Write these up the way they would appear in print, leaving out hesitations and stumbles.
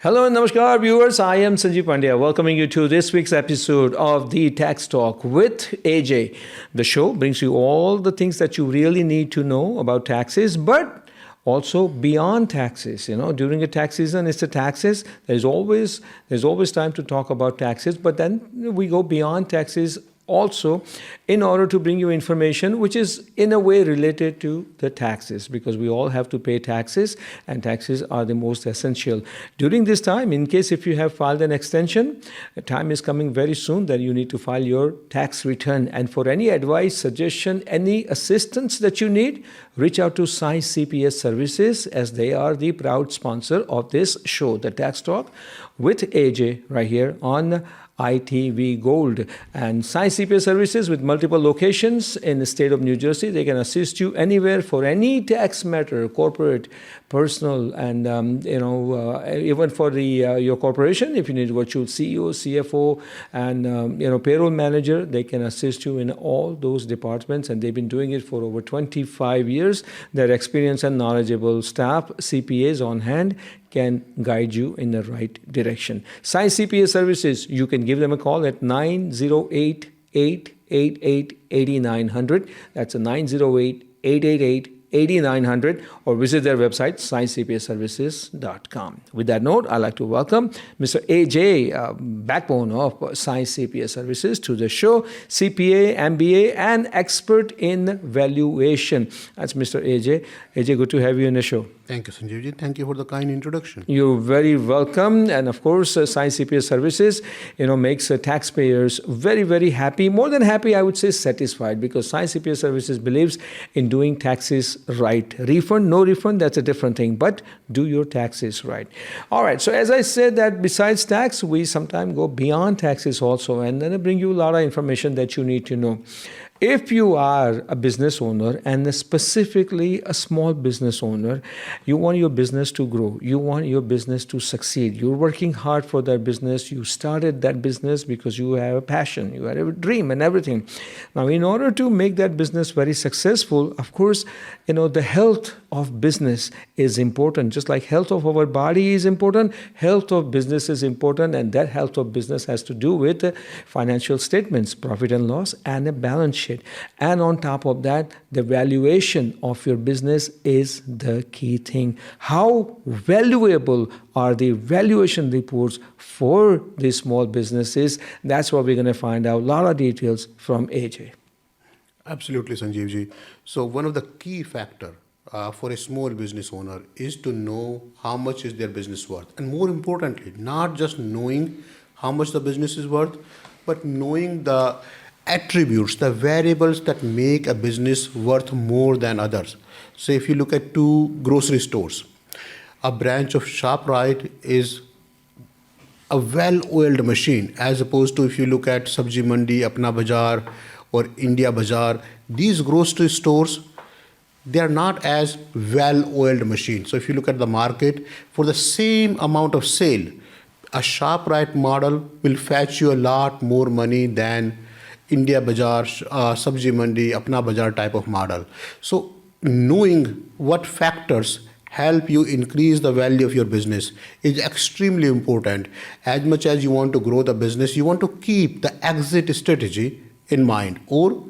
Hello and namaskar viewers, I am Sanjeev Pandya welcoming you to this week's episode of the Tax Talk with AJ. The show brings you all the things that you really need to know about taxes, but also beyond taxes. During the tax season, it's the taxes. There's always time to talk about taxes, but then we go beyond taxes also in order to bring you information which is in a way related to the taxes, because we all have to pay taxes and taxes are the most essential. During this time, in case if you have filed an extension, the time is coming very soon that you need to file your tax return. And for any advice, suggestion, any assistance that you need, reach out to Sai CPS Services, as they are the proud sponsor of this show, the Tax Talk with AJ, right here on ITV Gold. And Sai CPA Services, with multiple locations in the state of New Jersey, they can assist you anywhere for any tax matter, corporate, personal, and even for the your corporation. If you need virtual CEO, CFO, and payroll manager, they can assist you in all those departments. And they've been doing it for over 25 years. Their experienced and knowledgeable staff, CPAs on hand, can guide you in the right direction. Sai CPA Services, you can give them a call at 908-888-8900. That's a 908-888-8900, or visit their website, saicpaservices.com. With that note, I'd like to welcome Mr. AJ, backbone of Sai CPA Services, to the show, CPA, MBA, and expert in valuation. That's Mr. AJ. AJ, good to have you in the show. Thank you, Sanjeevji. Thank you for the kind introduction. You're very welcome. And of course, Sai CPA Services, makes taxpayers very, very happy. More than happy, I would say satisfied, because Sai CPA Services believes in doing taxes right. Refund, no refund, that's a different thing. But do your taxes right. All right. So as I said, that besides tax, we sometimes go beyond taxes also. And then I bring you a lot of information that you need to know. If you are a business owner, and specifically a small business owner, you want your business to grow. You want your business to succeed. You're working hard for that business. You started that business because you have a passion. You have a dream and everything. Now, in order to make that business very successful, of course, the health of business is important. Just like health of our body is important, health of business is important. And that health of business has to do with financial statements, profit and loss, and a balance sheet. And on top of that, the valuation of your business is the key thing. How valuable are the valuation reports for these small businesses? That's what we're going to find out. A lot of details from AJ. Absolutely, Sanjeevji. So one of the key factor for a small business owner is to know how much is their business worth. And more importantly, not just knowing how much the business is worth, but knowing the attributes, the variables that make a business worth more than others. So if you look at two grocery stores, a branch of ShopRite is a well-oiled machine, as opposed to if you look at Sabji Mandi, Apna Bazaar, or India Bazaar. These grocery stores, they are not as well-oiled machines. So if you look at the market, for the same amount of sale, a ShopRite model will fetch you a lot more money than India Bazaar, Sabji Mandi, Apna Bazaar type of model. So knowing what factors help you increase the value of your business is extremely important. As much as you want to grow the business, you want to keep the exit strategy in mind. Or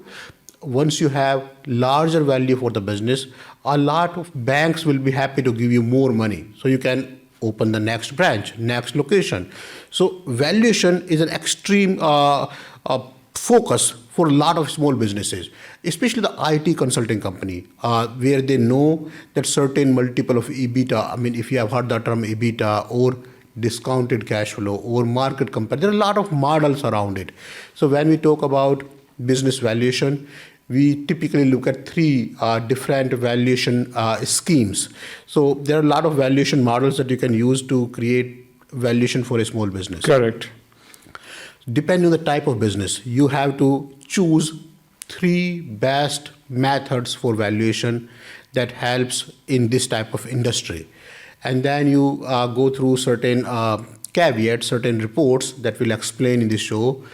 once you have larger value for the business, a lot of banks will be happy to give you more money. So you can open the next branch, next location. So valuation is an extreme focus for a lot of small businesses, especially the IT consulting company, where they know that certain multiple of EBITDA, if you have heard the term EBITDA, or discounted cash flow, or market compare, there are a lot of models around it. So when we talk about business valuation, we typically look at three different valuation schemes. So there are a lot of valuation models that you can use to create valuation for a small business. Correct. Depending on the type of business, you have to choose three best methods for valuation that helps in this type of industry. And then you go through certain caveats, certain reports that we'll explain in this show.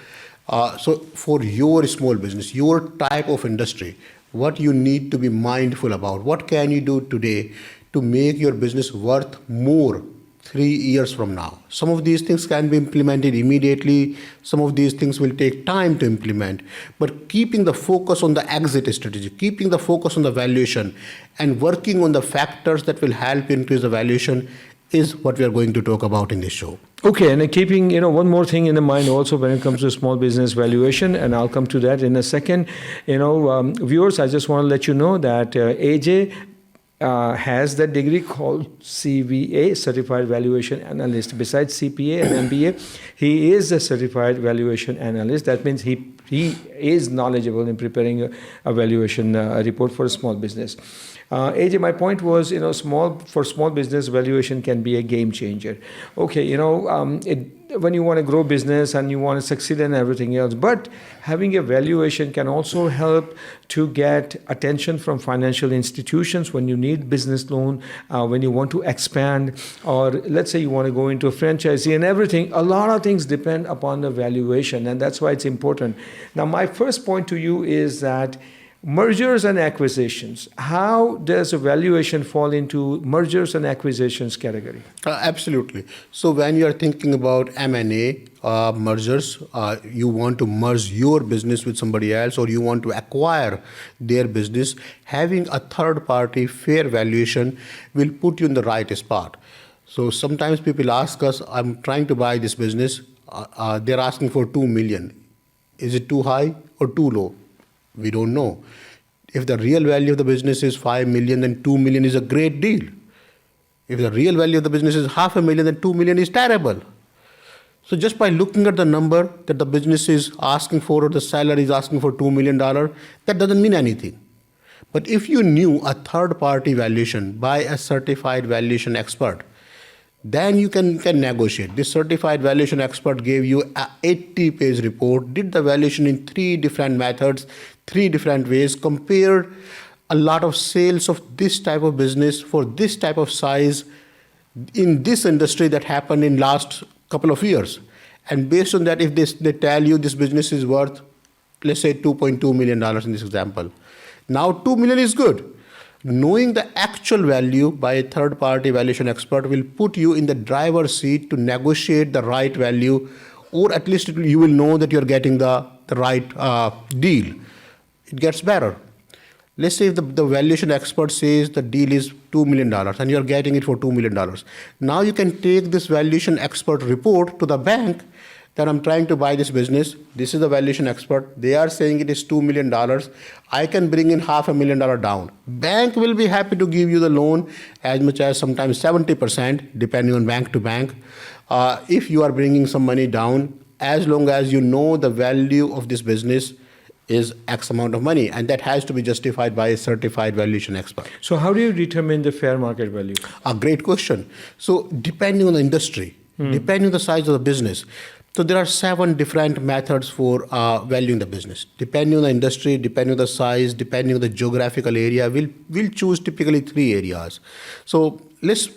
So for your small business, your type of industry, what you need to be mindful about, what can you do today to make your business worth more 3 years from now. Some of these things can be implemented immediately. Some of these things will take time to implement. But keeping the focus on the exit strategy, keeping the focus on the valuation, and working on the factors that will help increase the valuation is what we are going to talk about in this show. Okay, and keeping one more thing in the mind also when it comes to small business valuation, and I'll come to that in a second. Viewers, I just want to let you know that AJ has that degree called CVA, Certified Valuation Analyst. Besides CPA and MBA, he is a Certified Valuation Analyst. That means he is knowledgeable in preparing a valuation report for a small business. AJ, my point was, small business valuation can be a game changer. Okay, when you want to grow business and you want to succeed in everything else, but having a valuation can also help to get attention from financial institutions when you need business loan, when you want to expand, or let's say you want to go into a franchisee and everything. A lot of things depend upon the valuation, and that's why it's important. Now, my first point to you is that mergers and acquisitions. How does a valuation fall into mergers and acquisitions category? Absolutely. So when you are thinking about M&A mergers, you want to merge your business with somebody else, or you want to acquire their business, having a third party fair valuation will put you in the right spot. So sometimes people ask us, I'm trying to buy this business. They're asking for 2 million. Is it too high or too low? We don't know. If the real value of the business is 5 million, then 2 million is a great deal. If the real value of the business is $500,000, then 2 million is terrible. So just by looking at the number that the business is asking for, or the seller is asking for $2 million, that doesn't mean anything. But if you knew a third party valuation by a certified valuation expert, then you can negotiate. This certified valuation expert gave you an 80-page report, did the valuation in 3 different methods, 3 different ways, compared a lot of sales of this type of business for this type of size in this industry that happened in last couple of years. And based on that, if they tell you this business is worth, let's say $2.2 million in this example, now 2 million is good. Knowing the actual value by a third-party valuation expert will put you in the driver's seat to negotiate the right value, or at least you will know that you're getting the right deal. It gets better. Let's say if the valuation expert says the deal is $2 million and you're getting it for $2 million. Now you can take this valuation expert report to the bank that I'm trying to buy this business. This is the valuation expert. They are saying it is $2 million. I can bring in $500,000 down. Bank will be happy to give you the loan as much as sometimes 70%, depending on bank to bank. If you are bringing some money down, as long as you know the value of this business is X amount of money, and that has to be justified by a certified valuation expert. So how do you determine the fair market value? A great question. So depending on the industry, depending on the size of the business, so there are 7 different methods for valuing the business. Depending on the industry, depending on the size, depending on the geographical area, we'll choose typically 3 areas. So let's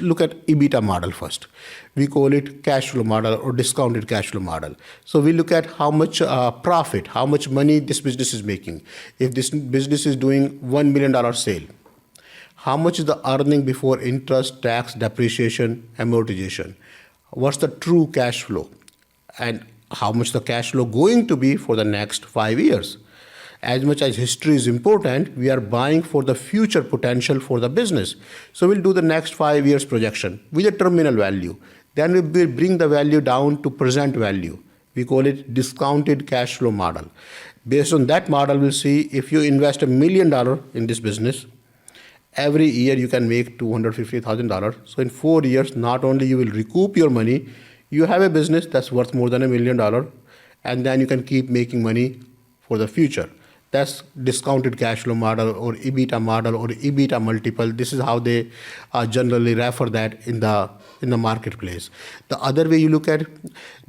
look at EBITDA model first. We call it cash flow model or discounted cash flow model. So we look at how much profit, how much money this business is making. If this business is doing $1 million sale, how much is the earning before interest, tax, depreciation, amortization? What's the true cash flow, and how much the cash flow going to be for the next 5 years? As much as history is important, we are buying for the future potential for the business. So we'll do the next 5 years projection with a terminal value. Then we will bring the value down to present value. We call it discounted cash flow model. Based on that model, we'll see if you invest $1 million in this business, every year you can make $250,000. So in 4 years, not only you will recoup your money, you have a business that's worth more than $1 million, and then you can keep making money for the future. That's discounted cash flow model or EBITDA multiple. This is how they generally refer that in the marketplace. The other way you look at,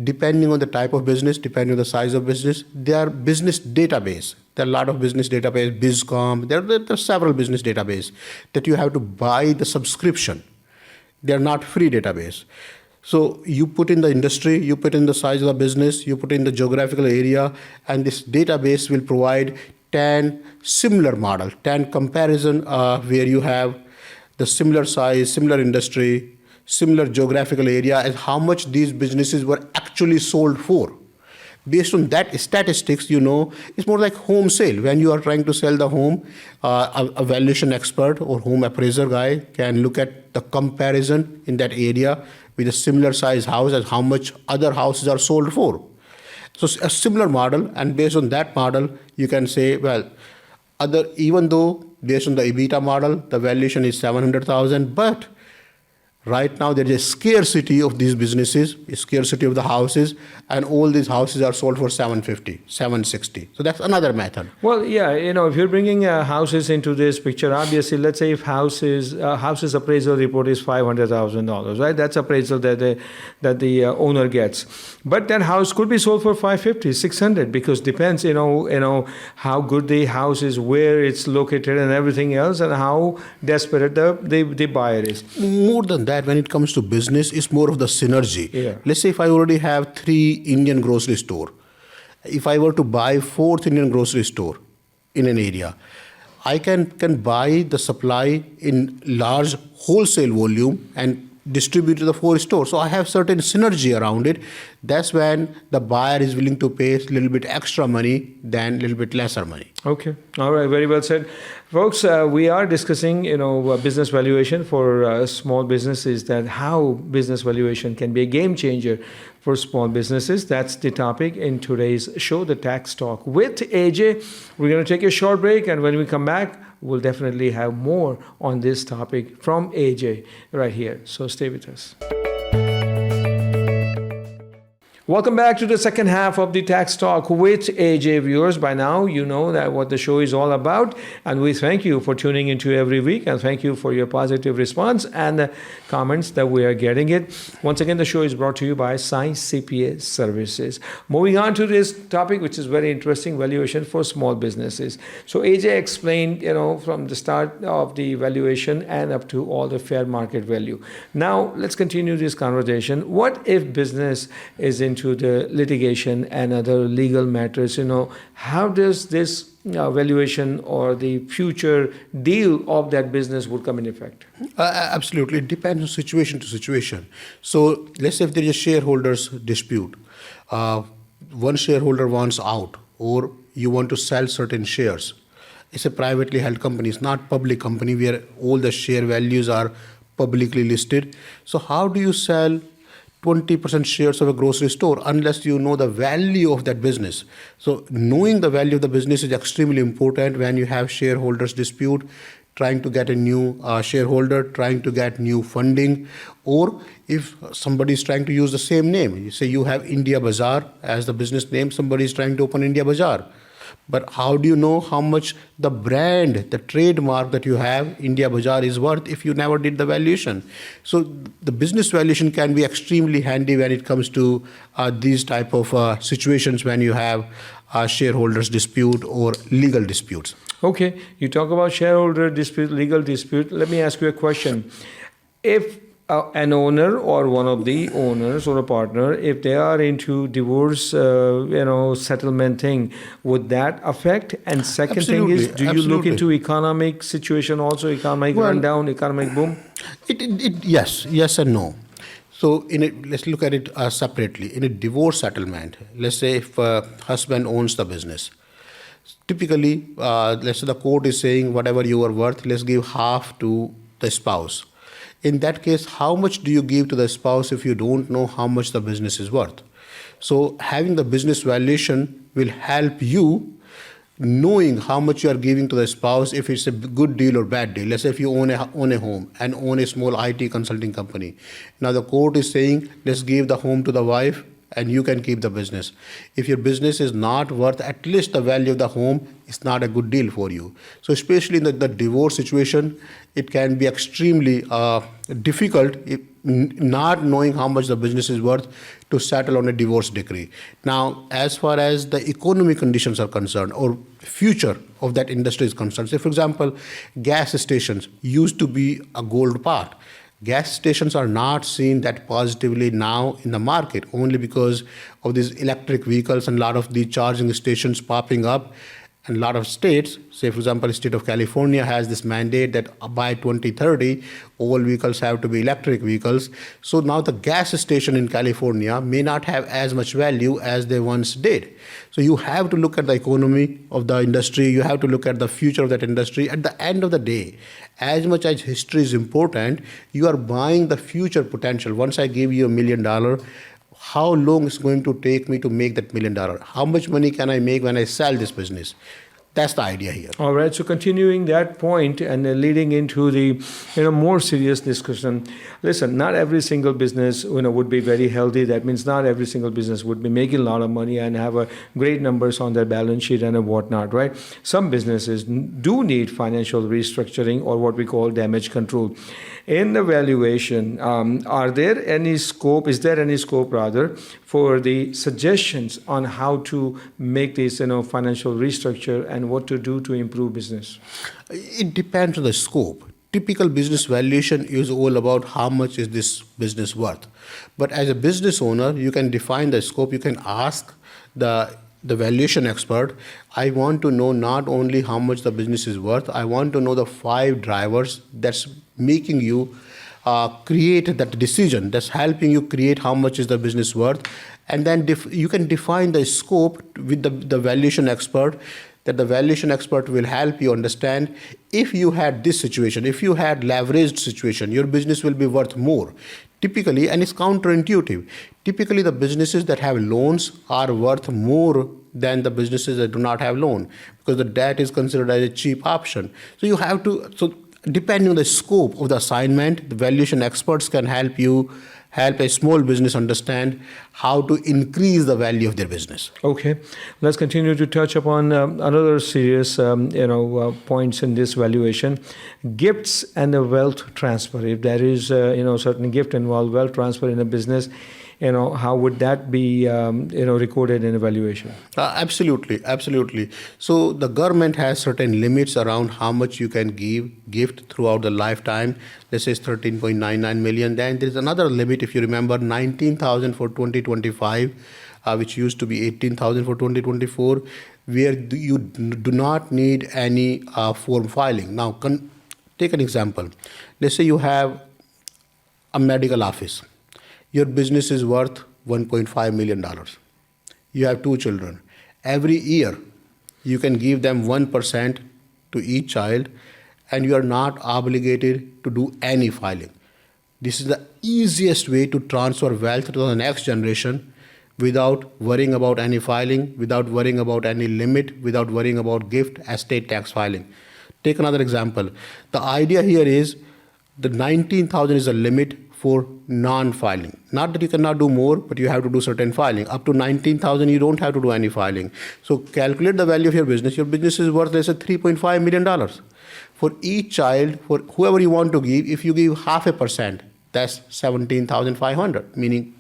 depending on the type of business, depending on the size of business, there are business database. There are a lot of business database, BizCom. There are several business database that you have to buy the subscription. They are not free database. So you put in the industry, you put in the size of the business, you put in the geographical area, and this database will provide 10 similar model, 10 comparison where you have the similar size, similar industry, similar geographical area as how much these businesses were actually sold for. Based on that statistics, it's more like home sale. When you are trying to sell the home, a valuation expert or home appraiser guy can look at the comparison in that area with a similar size house as how much other houses are sold for. So a similar model, and based on that model, you can say, well, even though based on the EBITDA model, the valuation is 700,000, but right now there is a scarcity of these businesses, a scarcity of the houses, and all these houses are sold for 750, 760. So that's another method. Well, yeah, if you're bringing houses into this picture, obviously, let's say if houses appraisal report is $500,000, right? That's appraisal that the owner gets. But that house could be sold for 550, 600, because depends, how good the house is, where it's located, and everything else, and how desperate the buyer is. More than that, when it comes to business, it's more of the synergy. Yeah. Let's say if I already have 3 Indian grocery store, if I were to buy 4th Indian grocery store in an area, I can buy the supply in large wholesale volume and distribute to the 4 stores. So I have certain synergy around it. That's when the buyer is willing to pay a little bit extra money than a little bit lesser money. Okay. All right. Very well said. Folks, we are discussing, business valuation for small businesses, that how business valuation can be a game changer for small businesses. That's the topic in today's show, The Tax Talk with AJ. We're going to take a short break, and when we come back, we'll definitely have more on this topic from AJ right here. So stay with us. Welcome back to the second half of the Tax Talk with AJ. Viewers, by now you know that what the show is all about, and we thank you for tuning into every week, and thank you for your positive response and the comments that we are getting it. Once again, the show is brought to you by Science CPA Services. Moving on to this topic, which is very interesting, valuation for small businesses. So AJ explained, from the start of the valuation and up to all the fair market value. Now let's continue this conversation. What if business is into the litigation and other legal matters? How does this valuation or the future deal of that business would come in effect? Absolutely. It depends on situation to situation. So let's say if there is a shareholders dispute, one shareholder wants out, or you want to sell certain shares. It's a privately held company. It's not public company where all the share values are publicly listed. So how do you sell 20% shares of a grocery store unless you know the value of that business? So knowing the value of the business is extremely important when you have shareholders dispute, trying to get a new shareholder, trying to get new funding, or if somebody is trying to use the same name. You say you have India Bazaar as the business name, somebody is trying to open India Bazaar. But how do you know how much the brand, the trademark that you have, India Bazaar, is worth if you never did the valuation? So the business valuation can be extremely handy when it comes to these type of situations when you have shareholders dispute or legal disputes. Okay, you talk about shareholder dispute, legal dispute. Let me ask you a question. If an owner or one of the owners or a partner, if they are into divorce, settlement thing, would that affect? And second thing is, do you look into economic situation also, economic rundown, economic boom? Yes and no. So let's look at it separately. In a divorce settlement, let's say if husband owns the business, typically, let's say the court is saying whatever you are worth, let's give half to the spouse. In that case, how much do you give to the spouse if you don't know how much the business is worth? So having the business valuation will help you knowing how much you are giving to the spouse, if it's a good deal or bad deal. Let's say if you own a home and own a small IT consulting company. Now the court is saying, let's give the home to the wife and you can keep the business. If your business is not worth at least the value of the home, it's not a good deal for you. So especially in the divorce situation, it can be extremely difficult not knowing how much the business is worth to settle on a divorce decree. Now, as far as the economic conditions are concerned or future of that industry is concerned, say for example, gas stations used to be a gold part. Gas stations are not seen that positively now in the market only because of these electric vehicles and a lot of the charging stations popping up. And a lot of states, say for example, the state of California has this mandate that by 2030, all vehicles have to be electric vehicles. So now the gas station in California may not have as much value as they once did. So you have to look at the economy of the industry. You have to look at the future of that industry. At the end of the day, as much as history is important, you are buying the future potential. Once I give you $1 million, how long is it going to take me to make that $1 million? How much money can I make when I sell this business? That's the idea here. All right. So continuing that point and leading into the more serious discussion. Listen, not every single business would be very healthy. That means not every single business would be making a lot of money and have a great numbers on their balance sheet and whatnot, right? Some businesses do need financial restructuring or what we call damage control. In the valuation, is there any scope rather for the suggestions on how to make this financial restructure and what to do to improve business? It depends on the scope. Typical business valuation is all about how much is this business worth. But as a business owner, you can define the scope. You can ask the valuation expert, I want to know not only how much the business is worth, I want to know the 5 drivers that's making you create that decision, that's helping you create how much is the business worth. And then you can define the scope with the valuation expert, that the valuation expert will help you understand if you had this situation, if you had leveraged situation, your business will be worth more. Typically, and it's counterintuitive, typically the businesses that have loans are worth more than the businesses that do not have loan, because the debt is considered as a cheap option. So you have to, depending on the scope of the assignment, the valuation experts can help a small business understand how to increase the value of their business. Okay, let's continue to touch upon another serious, points in this valuation: gifts and the wealth transfer. If there is, certain gift involved, wealth transfer in a business, how would that be, recorded in a valuation? Absolutely. So the government has certain limits around how much you can gift throughout the lifetime. Let's say it's 13.99 million. Then there is another limit, if you remember, 19,000 for 2025, which used to be 18,000 for 2024, where you do not need any form filing. Now, take an example. Let's say you have a medical office. Your business is worth $1.5 million. You have 2 children. Every year, you can give them 1% to each child, and you are not obligated to do any filing. This is the easiest way to transfer wealth to the next generation without worrying about any filing, without worrying about any limit, without worrying about gift, estate tax filing. Take another example. The idea here is the 19,000 is a limit for non-filing. Not that you cannot do more, but you have to do certain filing. Up to 19,000, you don't have to do any filing. So calculate the value of your business. Your business is worth, let's say, $3.5 million. For each child, for whoever you want to give, if you give 0.5%, that's 17,500. Meaning,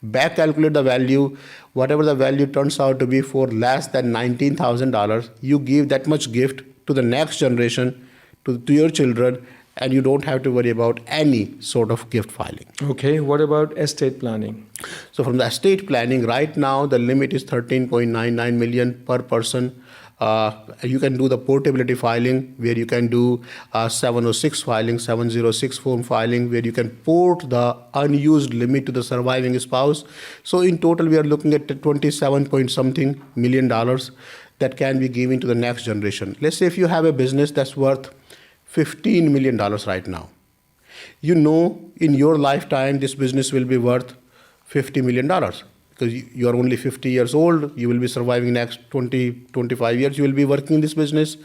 back calculate the value, whatever the value turns out to be for less than $19,000, you give that much gift to the next generation, to your children, and you don't have to worry about any sort of gift filing. Okay, what about estate planning? So from the estate planning, right now the limit is 13.99 million per person. You can do the portability filing, where you can do 706 filing, 706 form filing, where you can port the unused limit to the surviving spouse. So in total, we are looking at 27 point something million dollars that can be given to the next generation. Let's say if you have a business that's worth $15 million right now. You know, in your lifetime, this business will be worth $50 million because you are only 50 years old. You will be surviving next 20, 25 years. You will be working in this business,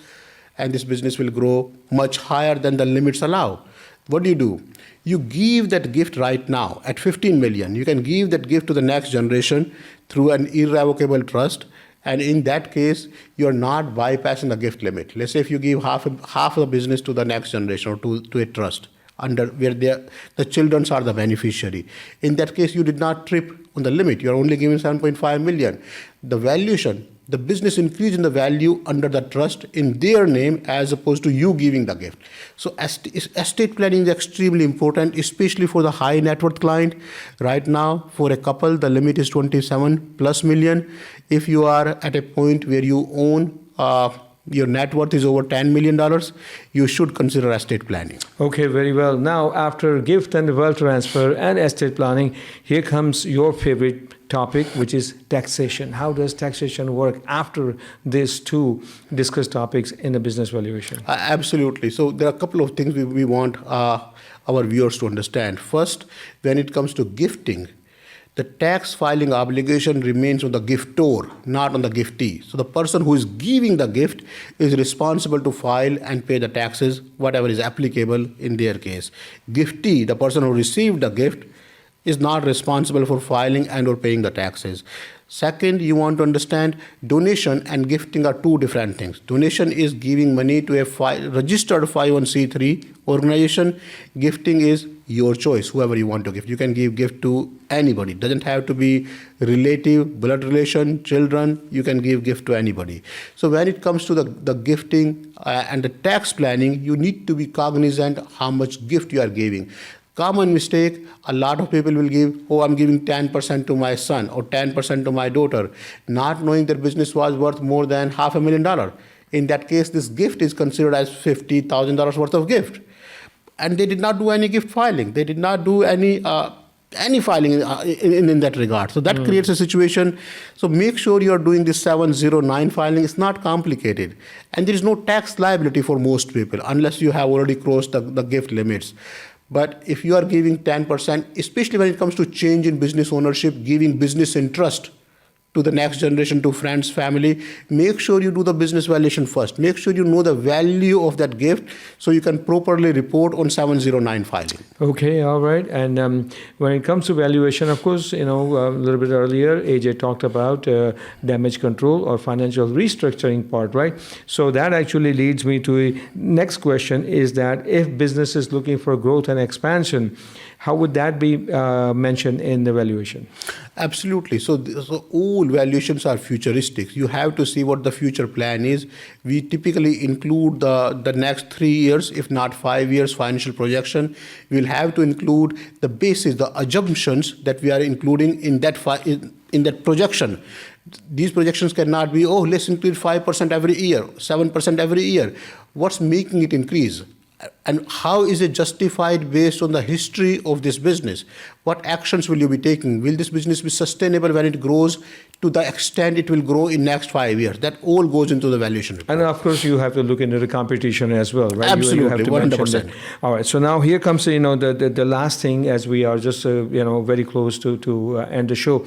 and this business will grow much higher than the limits allow. What do? You give that gift right now at 15 million. You can give that gift to the next generation through an irrevocable trust. And in that case, you're not bypassing the gift limit. Let's say if you give half of the business to the next generation or to a trust, under where the children are the beneficiary. In that case, you did not trip on the limit. You're only giving 7.5 million. The valuation, the business increase in the value under the trust in their name as opposed to you giving the gift. So estate planning is extremely important, especially for the high net worth client. Right now, for a couple, the limit is 27 plus million. If you are at a point where you own your net worth is over $10 million, you should consider estate planning. Okay, very well. Now, after gift and wealth transfer and estate planning, here comes your favorite topic, which is taxation. How does taxation work after these two discussed topics in a business valuation? Absolutely. So there are a couple of things we want our viewers to understand. First, when it comes to gifting, the tax filing obligation remains on the giftor, not on the giftee. So the person who is giving the gift is responsible to file and pay the taxes, whatever is applicable in their case. Giftee, the person who received the gift, is not responsible for filing and or paying the taxes. Second, you want to understand donation and gifting are two different things. Donation is giving money to a registered 501c3 organization. Gifting is your choice, whoever you want to gift. You can give gift to anybody. It doesn't have to be relative, blood relation, children. You can give gift to anybody. So when it comes to the gifting and the tax planning, you need to be cognizant how much gift you are giving. Common mistake, a lot of people will give, I'm giving 10% to my son or 10% to my daughter, not knowing their business was worth more than $500,000. In that case, this gift is considered as $50,000 worth of gift. And they did not do any gift filing. They did not do any filing in that regard. So that creates a situation. So make sure you are doing this 709 filing. It's not complicated. And there is no tax liability for most people unless you have already crossed the gift limits. But if you are giving 10%, especially when it comes to change in business ownership, giving business interest to the next generation, to friends, family, make sure you do the business valuation first. Make sure you know the value of that gift so you can properly report on 709 filing. Okay, all right. And when it comes to valuation, of course, a little bit earlier, AJ talked about damage control or financial restructuring part, right? So that actually leads me to the next question is that if business is looking for growth and expansion, how would that be mentioned in the valuation? Absolutely. So all valuations are futuristic. You have to see what the future plan is. We typically include the next 3 years, if not 5 years, financial projection. We'll have to include the basis, the assumptions that we are including in that projection. These projections cannot be, let's increase 5% every year, 7% every year. What's making it increase? And how is it justified based on the history of this business? What actions will you be taking? Will this business be sustainable when it grows to the extent it will grow in next 5 years? That all goes into the valuation report. And of course, you have to look into the competition as well, right? Absolutely, you have to 100%. All right. So now here comes the last thing as we are just very close to end the show.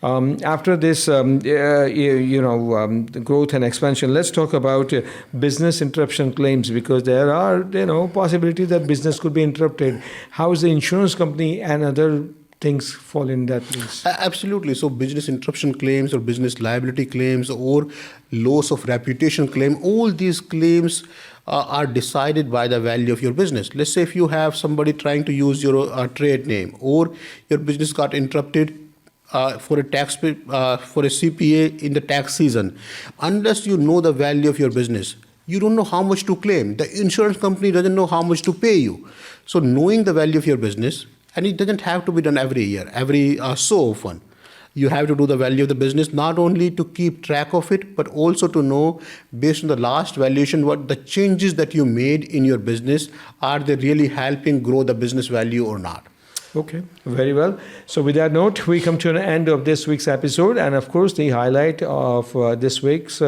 After this, the growth and expansion, let's talk about business interruption claims because there are, possibility that business could be interrupted. How is the insurance company and other things fall in that place? Absolutely. So business interruption claims or business liability claims or loss of reputation claim, all these claims are decided by the value of your business. Let's say if you have somebody trying to use your trade name or your business got interrupted for a CPA in the tax season, unless you know the value of your business, you don't know how much to claim. The insurance company doesn't know how much to pay you. So knowing the value of your business, and it doesn't have to be done every year, every so often. You have to do the value of the business, not only to keep track of it, but also to know based on the last valuation, what the changes that you made in your business, are they really helping grow the business value or not? Okay, very well. So with that note, we come to an end of this week's episode. And of course, the highlight of this week's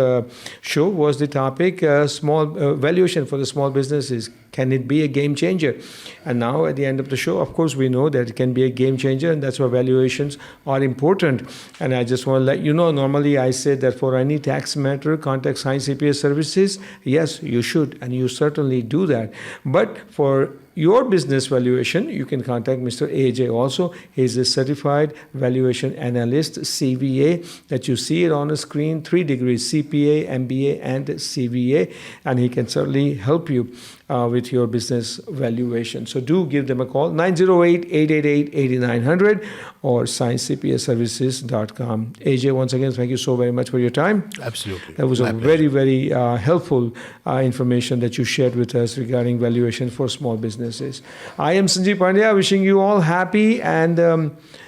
show was the topic, small valuation for the small businesses. Can it be a game changer? And now at the end of the show, of course, we know that it can be a game changer, and that's why valuations are important. And I just want to let you know, normally I say that for any tax matter, contact Science CPA Services. Yes, you should, and you certainly do that. But for your business valuation, you can contact Mr. AJ also. He's a certified valuation analyst, CVA, that you see it on the screen, 3 degrees, CPA, MBA, and CVA, and he can certainly help you with your business valuation. So do give them a call, 908-888-8900 or sciencecpaservices.com. AJ, once again, thank you so very much for your time. Absolutely. That was very, very helpful information that you shared with us regarding valuation for small businesses. I am Sanjeev Pandya, wishing you all happy and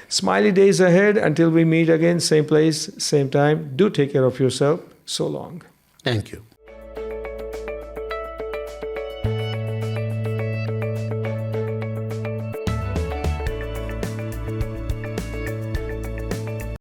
smiley days ahead until we meet again, same place, same time. Do take care of yourself. So long. Thank you.